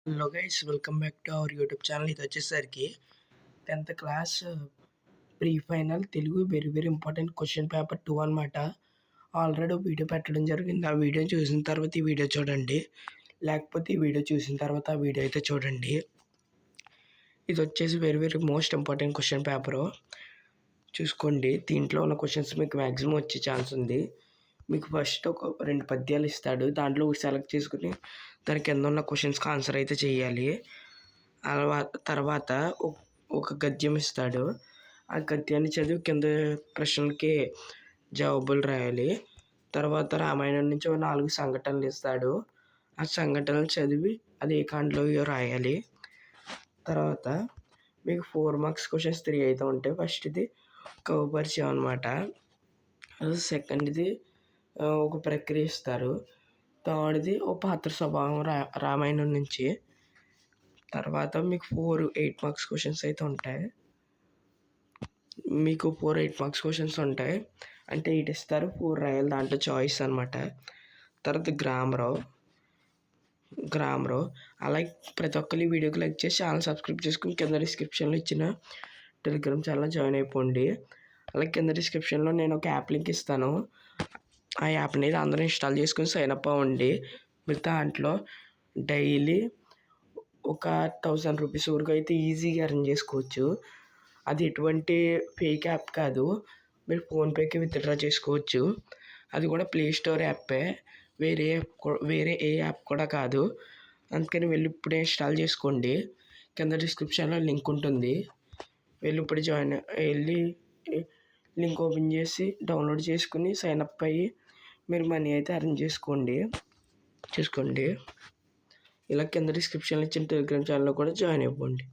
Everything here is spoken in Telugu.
Hello guys, welcome back to our YouTube channel. ఇది వచ్చేసరికి 10th class pre final Telugu very very important question paper 2 అనమాట. ఆల్రెడీ వీడియో పెట్టడం జరిగింది. ఆ వీడియో చూసిన తర్వాత ఈ వీడియో చూడండి, లేకపోతే ఈ వీడియో చూసిన తర్వాత ఆ వీడియో అయితే చూడండి. ఇది వచ్చేసి very very most important question paper. చూసుకోండి, దీంట్లో ఉన్న క్వశ్చన్స్ మీకు మ్యాక్సిమం వచ్చే ఛాన్స్ ఉంది. మీకు ఫస్ట్ ఒక 2 పద్యాలు ఇస్తాడు, దాంట్లో ఒకటి సెలెక్ట్ చేసుకుని దాని కింద ఉన్న క్వశ్చన్స్కి ఆన్సర్ అయితే చేయాలి. తర్వాత ఒక గద్యం ఇస్తాడు, ఆ గద్యాన్ని చదివి కింద ప్రశ్నలకి జవాబులు రాయాలి. తర్వాత రామాయణం నుంచి 4 సంఘటనలు ఇస్తాడు, ఆ సంఘటనలు చదివి అది ఏ కాండలో రాయాలి. తర్వాత మీకు 4 మార్క్స్ క్వశ్చన్స్ 3 అయితే ఉంటాయి. ఫస్ట్ది కవిపరిచయం అనమాట. సెకండ్ది ఒక ప్రక్రియ ఇస్తారు. థర్డ్ది ఒక పాత్ర స్వభావం రామాయణం నుంచి. తర్వాత మీకు 8 మార్క్స్ క్వశ్చన్స్ అయితే ఉంటాయి. మీకు 8 మార్క్స్ క్వశ్చన్స్ ఉంటాయి అంటే 8 ఇస్తారు, 4 రాయాలి, దాంట్లో చాయిస్ అనమాట. తర్వాత గ్రామరు అలాగే ప్రతి ఒక్కరు ఈ వీడియోకి లైక్ చేసి ఛానల్ సబ్స్క్రైబ్ చేసుకుని కింద డిస్క్రిప్షన్లో ఇచ్చిన టెలిగ్రామ్ ఛానల్ జాయిన్ అయిపోండి. అలాగే కింద డిస్క్రిప్షన్లో నేను ఒక యాప్ లింక్ ఇస్తాను. ఆ యాప్ అనేది అందరూ ఇన్స్టాల్ చేసుకుని సైన్ అప్ అవ్వండి. మీరు దాంట్లో డైలీ ఒక 1000 రూపీస్ వరకు అయితే ఈజీగా ఎర్న్ చేసుకోవచ్చు. అది ఎటువంటి ఫేక్ యాప్ కాదు, మీరు ఫోన్పేకి విత్డ్రా చేసుకోవచ్చు. అది కూడా ప్లే స్టోర్ యాపే, వేరే ఏ యాప్ కూడా కాదు. అందుకని వెళ్ళి ఇప్పుడే ఇన్స్టాల్ చేసుకోండి. కింద డిస్క్రిప్షన్లో లింక్ ఉంటుంది, వెళ్ళి ఇప్పుడు వెళ్ళి లింక్ ఓపెన్ చేసి డౌన్లోడ్ చేసుకుని సైన్ అప్ అయ్యి మీరు మనీ అయితే ఎర్న్ చేసుకోండి. ఇలా కింద డిస్క్రిప్షన్లో ఇచ్చిన టెలిగ్రామ్ ఛానల్లో కూడా జాయిన్ అయిపోండి.